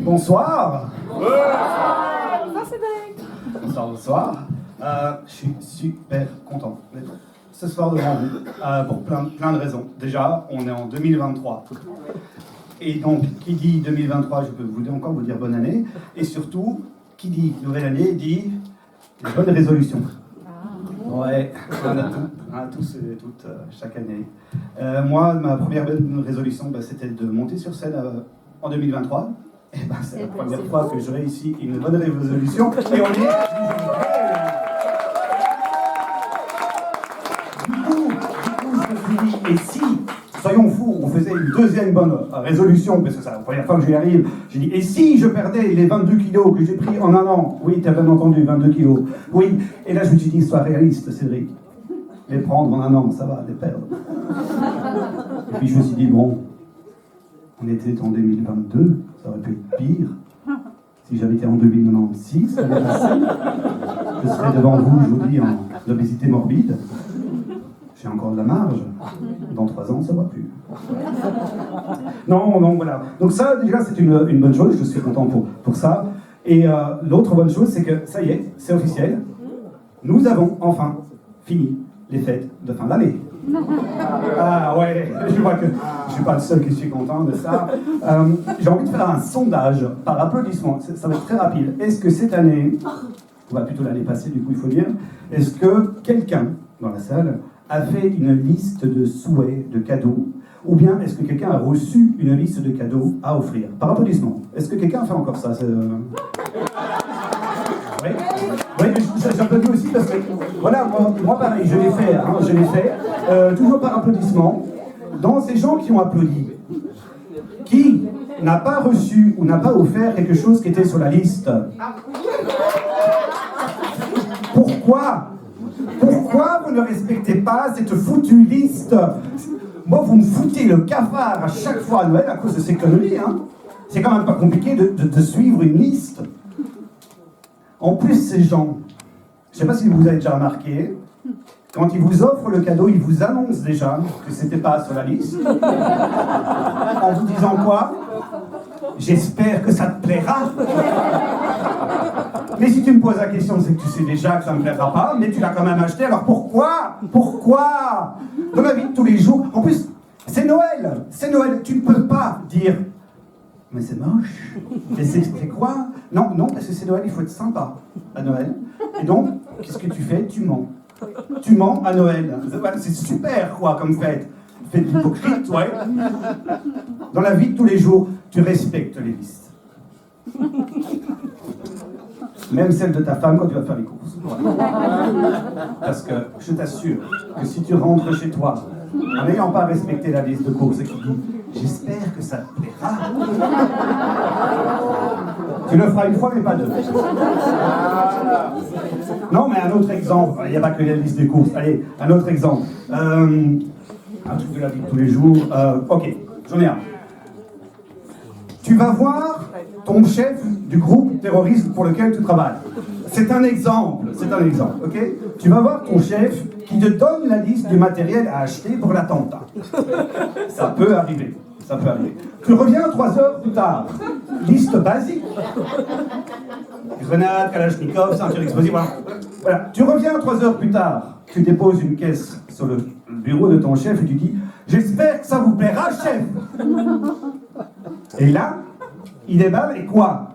Bonsoir. Bonsoir Cédric. Bonsoir, bonsoir. Je suis super content d'être ce soir devant vous pour plein de raisons. Déjà, on est en 2023. Et donc, qui dit 2023, je peux encore vous dire bonne année. Et surtout, qui dit nouvelle année, dit les bonnes résolutions. Ouais, on a tous et toutes chaque année. Moi, ma première bonne résolution, c'était de monter sur scène en 2023. Et c'est la première fois que je réussis une bonne résolution. Et on est... Du coup, je me suis dit, et si, soyons fous, on faisait une deuxième bonne résolution, parce que c'est la première fois que j'y arrive, j'ai dit, et si je perdais les 22 kilos que j'ai pris en un an? Oui, tu as bien entendu, 22 kilos. Oui, et là je me suis dit, sois réaliste, Cédric. Les prendre en un an, ça va, les perdre. Et puis je me suis dit, bon, on était en 2022, ça aurait pu être pire. Si j'avais été en 2096, je serais devant vous aujourd'hui en obésité morbide. J'ai encore de la marge. Dans 3 ans, ça ne va plus. Non, voilà. Donc ça, déjà, c'est une bonne chose. Je suis content pour ça. Et l'autre bonne chose, c'est que, ça y est, c'est officiel. Nous avons enfin fini les fêtes de fin d'année. Ah ouais, je vois que je ne suis pas le seul qui suis content de ça. J'ai envie de faire un sondage par applaudissement. Ça va être très rapide. Est-ce que cette année, ou plutôt l'année passée, du coup, il faut dire, est-ce que quelqu'un dans la salle a fait une liste de souhaits, de cadeaux, ou bien est-ce que quelqu'un a reçu une liste de cadeaux à offrir? Par applaudissement. Est-ce que quelqu'un a fait encore ça? Oui, j'applaudis aussi parce que, voilà, moi pareil, je l'ai fait, toujours par applaudissement. Dans ces gens qui ont applaudi, qui n'a pas reçu ou n'a pas offert quelque chose qui était sur la liste? Pourquoi vous ne respectez pas cette foutue liste? Moi, vous me foutez le cafard à chaque fois à Noël à cause de ces conneries, hein. C'est quand même pas compliqué de suivre une liste. En plus, ces gens, je ne sais pas si vous avez déjà remarqué, quand ils vous offrent le cadeau, ils vous annoncent déjà que c'était pas sur la liste. En vous disant quoi? J'espère que ça te plaira. Mais si tu me poses la question, c'est que tu sais déjà que ça ne me plaira pas, mais tu l'as quand même acheté, alors pourquoi? Dans la vie de tous les jours, en plus, c'est Noël, tu ne peux pas dire mais c'est moche, et c'est quoi? Non, parce que c'est Noël, il faut être sympa à Noël, et donc, qu'est-ce que tu fais? Tu mens. Tu mens à Noël, c'est super quoi comme fête. Fête hypocrite, ouais. Dans la vie de tous les jours, tu respectes les listes. Même celle de ta femme quand tu vas faire les courses. Parce que je t'assure que si tu rentres chez toi en n'ayant pas respecté la liste de courses et que tu dis « j'espère que ça te plaira », tu le feras une fois mais pas deux. Non mais un autre exemple, il n'y a pas que la liste des courses. Allez, un autre exemple. Un truc de la vie de tous les jours. Ok, j'en ai un. Tu vas voir ton chef du groupe terroriste pour lequel tu travailles. C'est un exemple, ok? Tu vas voir ton chef qui te donne la liste du matériel à acheter pour l'attentat. Ça peut arriver. Tu reviens 3 heures plus tard. Liste basique. Grenade, Kalachnikov, ceinture explosive, voilà. Tu reviens 3 heures plus tard. Tu déposes une caisse sur le bureau de ton chef et tu dis « J'espère que ça vous plaira, chef !» Et là, il déballe et quoi?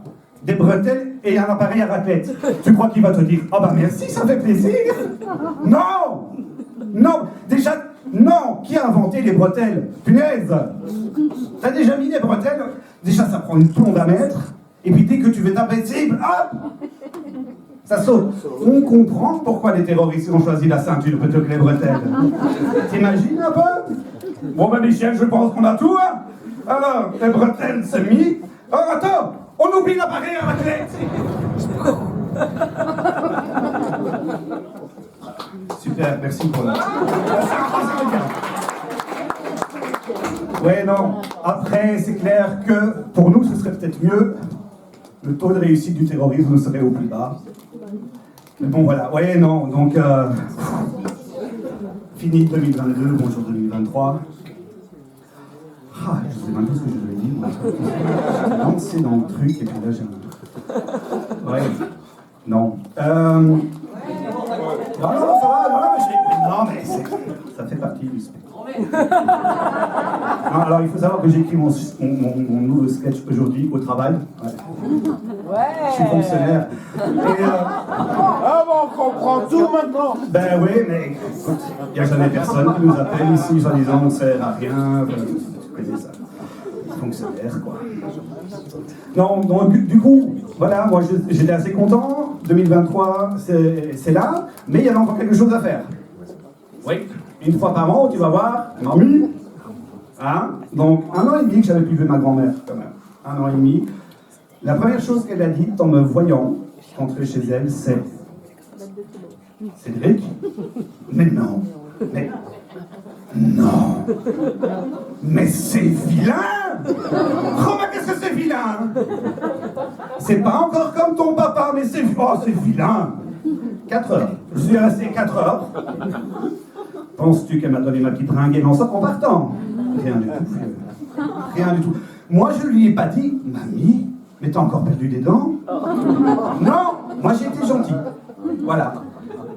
Des bretelles et un appareil à raclette. Tu crois qu'il va te dire « Oh bah merci, ça fait plaisir !» Non, déjà, non. Qui a inventé les bretelles? Punaise! T'as déjà mis des bretelles? Déjà, ça prend une plombe à mettre. Et puis dès que tu veux taper cible, hop! Ça saute. On comprend pourquoi les terroristes ont choisi la ceinture plutôt que les bretelles. T'imagines un peu? Bon ben Michel, je pense qu'on a tout, hein? Alors, les bretelles, c'est mis. Oh, attends! On oublie l'appareil à raclette! Super, merci pour la... Ouais, non. Après, c'est clair que pour nous, ce serait peut-être mieux. Le taux de réussite du terrorisme serait au plus bas. Mais bon, voilà. Ouais, non. Donc, fini 2022, bonjour 2023. Je sais même pas ce que je devais dire. moi. J'ai lancé dans le truc et puis là j'ai un... Ouais. Non. Non, ça va, non, mais ça fait partie du spectacle. Non, alors il faut savoir que j'ai écrit mon nouveau sketch aujourd'hui au travail. Ouais. Je suis fonctionnaire. Et, Ah bon, on comprend tout maintenant. Ben oui, mais écoute, il n'y a jamais personne qui nous appelle ici, soi-disant, on ne sert à rien. Tu connais ça. Fonctionnaire, quoi. Non, donc du coup, voilà, moi j'étais assez content. 2023, c'est là, mais il y avait encore quelque chose à faire. Oui, une fois par an, tu vas voir, mamie. Hein? Donc, 1 an et demi que j'avais plus vu ma grand-mère, quand même. 1 an et demi. La première chose qu'elle a dite en me voyant rentrer chez elle, c'est Cédric? Mais non, mais non, mais c'est vilain! Oh, mais qu'est-ce que c'est vilain? C'est pas encore comme ton papa, mais c'est vilain! 4 heures. Je suis resté 4 heures. Penses-tu qu'elle m'a donné ma petite ringuée dans ça en partant? Rien du tout. Rien du tout. Moi, je lui ai pas dit, mamie, mais t'as encore perdu des dents? Non, moi j'ai été gentil. Voilà.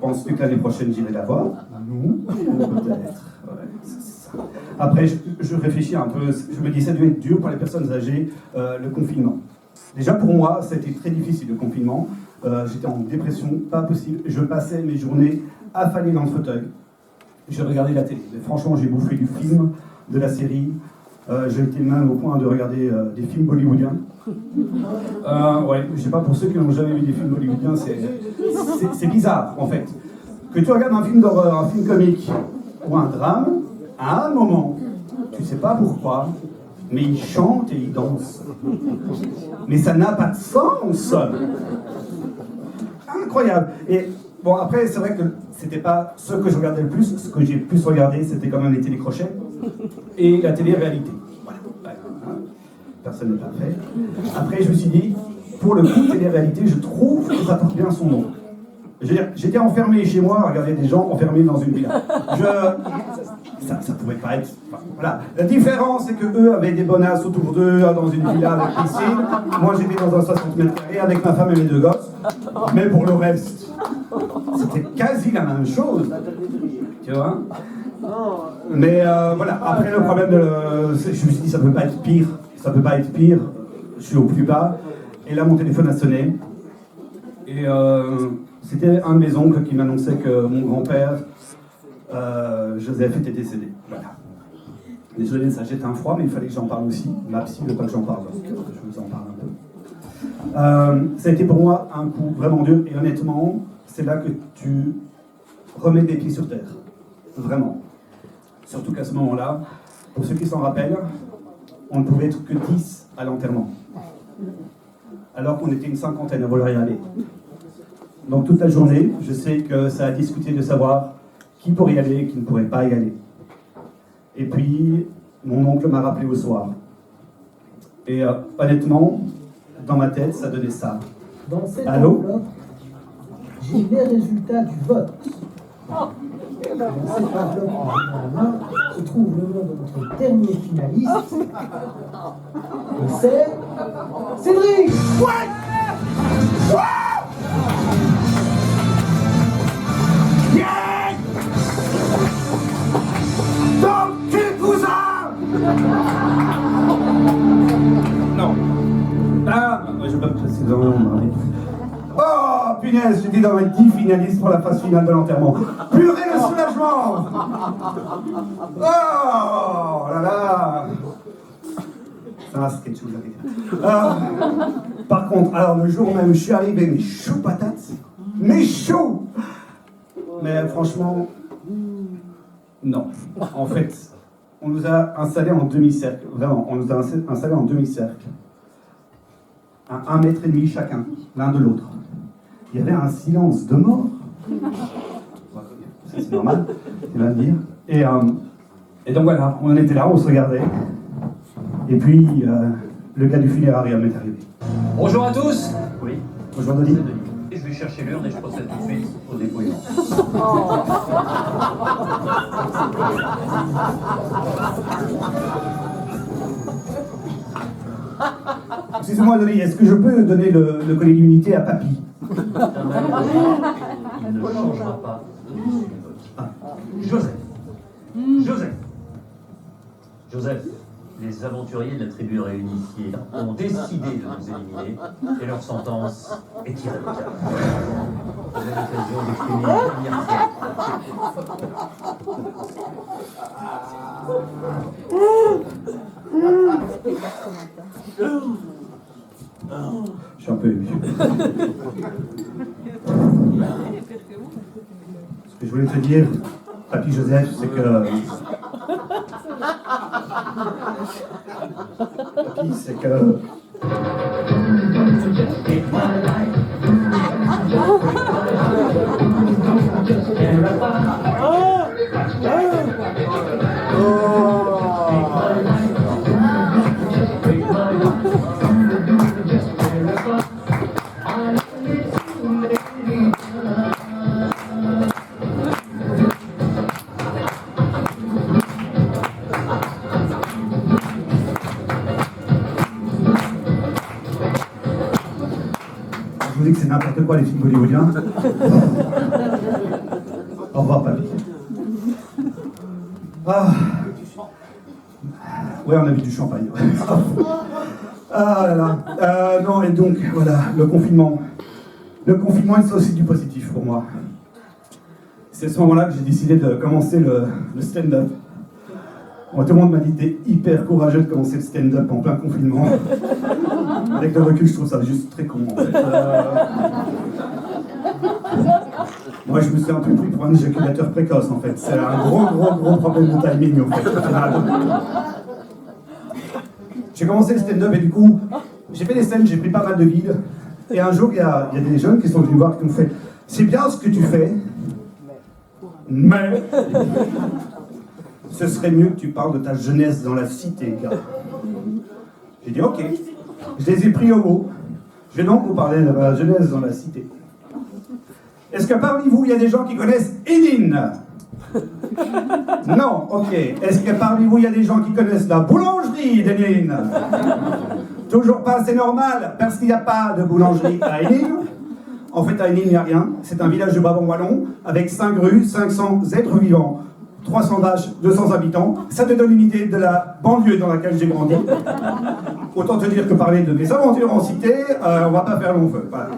Penses-tu que l'année prochaine j'irai la voir? Non, peut-être. Ouais, c'est ça. Après, je réfléchis un peu. Je me dis, ça doit être dur pour les personnes âgées, le confinement. Déjà pour moi, c'était très difficile le confinement. J'étais en dépression, pas possible. Je passais mes journées affalé dans le fauteuil. Je regardais la télé. Mais franchement, j'ai bouffé du film, de la série. J'ai été même au point de regarder des films bollywoodiens. Ouais, je sais pas, pour ceux qui n'ont jamais vu des films bollywoodiens, c'est bizarre en fait. Que tu regardes un film d'horreur, un film comique ou un drame, à un moment, tu sais pas pourquoi, mais ils chantent et ils dansent. Mais ça n'a pas de sens. Incroyable. Et bon, après, c'est vrai que c'était pas ce que je regardais le plus. Ce que j'ai le plus regardé, c'était quand même les télécrochets et la télé-réalité. Voilà. Personne n'est parfait. Après, je me suis dit, pour le coup, télé-réalité, je trouve que ça porte bien son nom. Je veux dire, j'étais enfermé chez moi à regarder des gens enfermés dans une villa. Ça pouvait pas être... Enfin, voilà. La différence, c'est que eux avaient des bonasses autour d'eux, dans une villa avec piscine. Moi, j'étais dans un 60 mètres carrés avec ma femme et mes 2 gosses. Mais pour le reste, c'était quasi la même chose. Tu vois? Mais voilà, après le problème je me suis dit, ça peut pas être pire. Ça peut pas être pire. Je suis au plus bas. Et là, mon téléphone a sonné. Et c'était un de mes oncles qui m'annonçait que mon grand-père, Joseph, était décédé. Voilà. Désolé, ça jette un froid, mais il fallait que j'en parle aussi. Ma psy veut pas que j'en parle, donc je vous en parle un peu. Ça a été pour moi un coup vraiment dur, et honnêtement, c'est là que tu remets les pieds sur terre. Vraiment. Surtout qu'à ce moment-là, pour ceux qui s'en rappellent, on ne pouvait être que 10 à l'enterrement. Alors qu'on était une 50aine à vouloir y aller. Donc toute la journée, je sais que ça a discuté de savoir qui pourrait y aller et qui ne pourrait pas y aller. Et puis, mon oncle m'a rappelé au soir. Et honnêtement, dans ma tête, ça donnait ça. Dans cette Allô? enveloppe, j'ai les résultats du vote. Dans cette enveloppe en main se trouve le nom de notre dernier finaliste. Et c'est Cédric! Donc, tu cousin! Non. Ah, je peux préciser. Oh, punaise, j'étais dans les 10 finalistes pour la phase finale de l'enterrement. Purée le soulagement! Oh là là! C'est un sketch, vous avez. Par contre, alors le jour même, je suis arrivé, mais chaud patate, mais chaud! Mais franchement, non. En fait, on nous a installés en demi-cercle, vraiment, on nous a installés en demi-cercle. À 1,5 m chacun, l'un de l'autre. Il y avait un silence de mort. C'est normal, tu vas me dire. Et donc voilà, on était là, on se regardait. Et puis, le gars du funérarium est arrivé. Bonjour à tous. Oui. Bonjour Denis. Je vais chercher l'urne et je procède tout de suite au dépouillement. Excusez-moi, est-ce que je peux donner le collier d'immunité à Papy? Il ne changera pas. Joseph. Joseph. Joseph, les aventuriers de la tribu réunifiée ont décidé de nous éliminer et leur sentence est irrévocable. Vous avez l'occasion d'exprimer une dernière fois. Je suis un peu ému. Ce que je voulais te dire, Papy Joseph, c'est que... Papy, c'est que... Je vous dis que c'est n'importe quoi les films hollywoodiens. Au revoir, Papy. Ah. Ouais, on a vu du champagne. Ah là là. Non, et donc, voilà, le confinement. Le confinement, c'est aussi du positif pour moi. C'est à ce moment-là que j'ai décidé de commencer le stand-up. Bon, tout le monde m'a dit que t'es hyper courageux de commencer le stand-up en plein confinement. Avec le recul, je trouve ça juste très con, en fait. Moi, je me suis un peu pris pour un éjaculateur précoce, en fait. C'est un gros problème de timing, en fait, au final. J'ai commencé le stand-up et du coup, j'ai fait des scènes, j'ai pris pas mal de villes. Et un jour, il y a des jeunes qui sont venus me voir qui m'ont fait « C'est bien ce que tu fais, mais ce serait mieux que tu parles de ta jeunesse dans la cité, gars. » J'ai dit « Ok. » Je les ai pris au mot. Je vais donc vous parler de ma jeunesse dans la cité. Est-ce que parmi vous, il y a des gens qui connaissent Hénin? Non, ok. Est-ce que parmi vous, il y a des gens qui connaissent la boulangerie d'Hénin? Toujours pas, c'est normal, parce qu'il n'y a pas de boulangerie à Hénin. En fait, à Hénin, il n'y a rien. C'est un village de Brabant wallon, avec 5 rues, 500 êtres vivants, 300 vaches, 200 habitants. Ça te donne une idée de la banlieue dans laquelle j'ai grandi. Autant te dire que parler de mes aventures en cité, on va pas faire long feu. Voilà.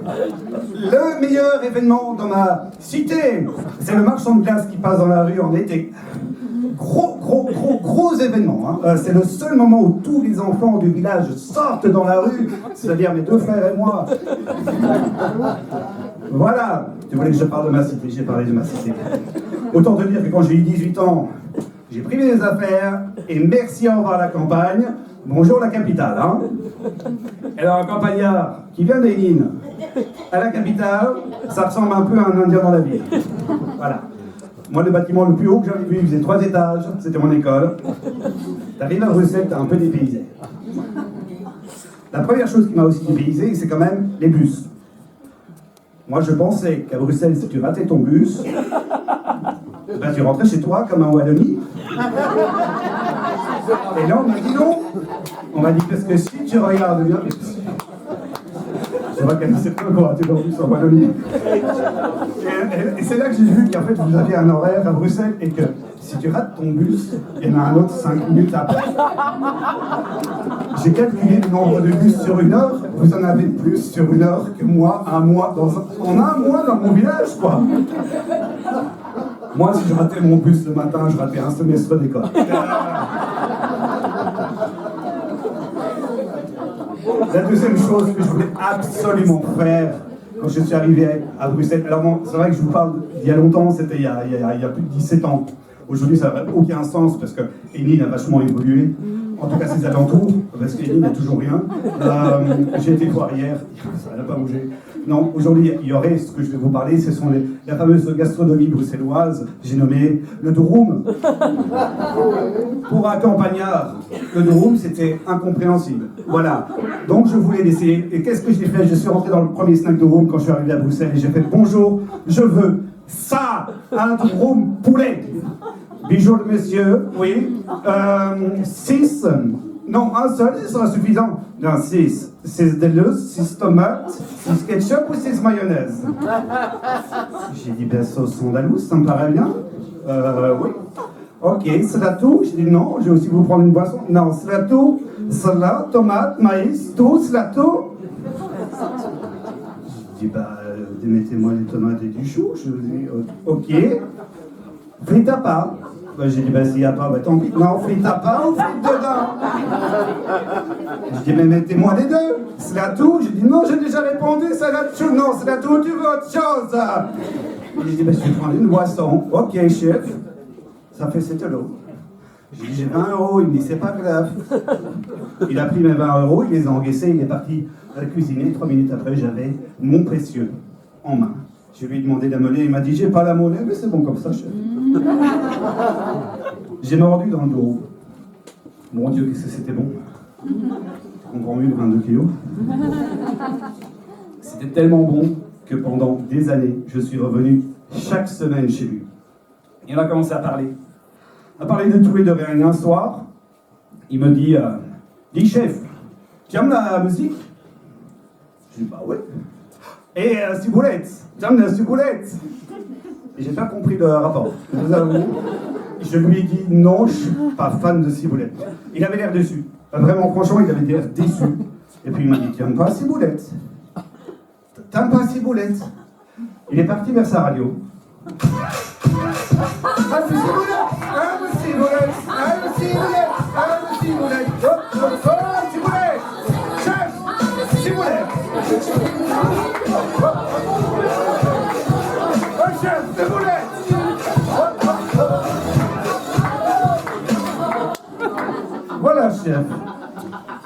Le meilleur événement dans ma cité, c'est le marchand de glace qui passe dans la rue en été. Gros événement. Hein. C'est le seul moment où tous les enfants du village sortent dans la rue, c'est-à-dire mes 2 frères et moi. Voilà. Tu voulais que je parle de ma cité, j'ai parlé de ma cité. Autant te dire que quand j'ai eu 18 ans, j'ai pris mes affaires et merci, au revoir la campagne. Bonjour la capitale, hein. Alors un campagnard qui vient d'Hénin à la capitale, ça ressemble un peu à un Indien dans la ville. Voilà. Moi, le bâtiment le plus haut que j'avais vu, il faisait 3 étages, c'était mon école. T'arrives à Bruxelles, t'es un peu dépaysé. La première chose qui m'a aussi dépaysé, c'est quand même les bus. Moi, je pensais qu'à Bruxelles, si tu ratais ton bus, ben, tu rentrais chez toi comme en Wallonie. Et là, on m'a dit non. On m'a dit parce que si tu regardes bien, c'est vrai qu'elle ne sait pas qu'on raté ton bus en Wallonie. Et c'est là que j'ai vu qu'en fait, vous aviez un horaire à Bruxelles et que si tu rates ton bus, il y en a un autre 5 minutes après. J'ai calculé le nombre de bus sur une heure. Vous en avez plus sur une heure que moi, un mois en un mois dans mon village, quoi. Moi, si je ratais mon bus le matin, je ratais un semestre d'école. La deuxième chose que je voulais absolument faire quand je suis arrivé à Bruxelles, alors bon, c'est vrai que je vous parle d'il y a longtemps, c'était il y a plus de 17 ans. Aujourd'hui, ça n'a aucun sens parce que Hénin a vachement évolué. En tout cas, ses alentours, parce qu'Hénin n'a toujours rien. J'ai été voir hier, ça n'a pas bougé. Non, aujourd'hui, il y aurait, ce que je vais vous parler, ce sont la fameuse gastronomie bruxelloise, j'ai nommé le durum. Pour un campagnard, le durum, c'était incompréhensible. Voilà. Donc, je voulais l'essayer. Et qu'est-ce que j'ai fait? Je suis rentré dans le premier snack durum quand je suis arrivé à Bruxelles et j'ai fait « Bonjour, je veux ça, un durum poulet ». Bijou le monsieur, oui. 6 Non, un seul, ce sera suffisant. Non, 6. 6 Deluxe, 6 tomates, 6 ketchup ou 6 mayonnaise. J'ai dit, ben, sauce andalouse, ça me paraît bien. Oui. Ok, c'est là tout. J'ai dit, non, je vais aussi vous prendre une boisson. Non, c'est là tout. Salade, tomate, maïs, tout, c'est là tout. J'ai dit, bah, démettez-moi les tomates et du chou. Je dis, ok. Frites à part. Bah, j'ai dit, bah, s'il n'y a pas, bah, tant pis. Non, frites à part ou frites dedans. J'ai dit, mais mettez-moi les deux. C'est là tout. J'ai dit, non, j'ai déjà répondu, c'est là tout. Non, c'est là tout, tu veux autre chose. Et j'ai dit, bah, je vais prendre une boisson. Ok, chef. Ça fait 7 €. J'ai dit, j'ai 20 €. Il me dit, c'est pas grave. Il a pris mes 20 €, il les a encaissés, il est parti cuisiner. 3 minutes après, j'avais mon précieux en main. Je lui ai demandé la monnaie, il m'a dit, j'ai pas la monnaie, mais c'est bon comme ça, chef. J'ai mordu dans le dos. Mon Dieu, qu'est-ce que c'était bon. On prend mieux de 22 kilos. C'était tellement bon que pendant des années, je suis revenu chaque semaine chez lui. Et on a commencé à parler. À parler de tout et de rien. Et un soir, il me dit, dis chef, tu aimes la musique? Je dis, bah ouais. Et ciboulette, tu aimes la ciboulette? Et j'ai pas compris le rapport. Je vous avoue, je lui ai dit, non, je suis pas fan de ciboulette. Il avait l'air déçu. Vraiment, franchement, il avait l'air déçu. Et puis il m'a dit, tu aimes pas ciboulette? T'aimes pas ciboulette? Il est parti vers sa radio. Voilà, chef.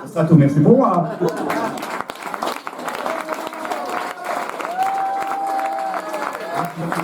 Ça sera tout, merci pour moi. Merci.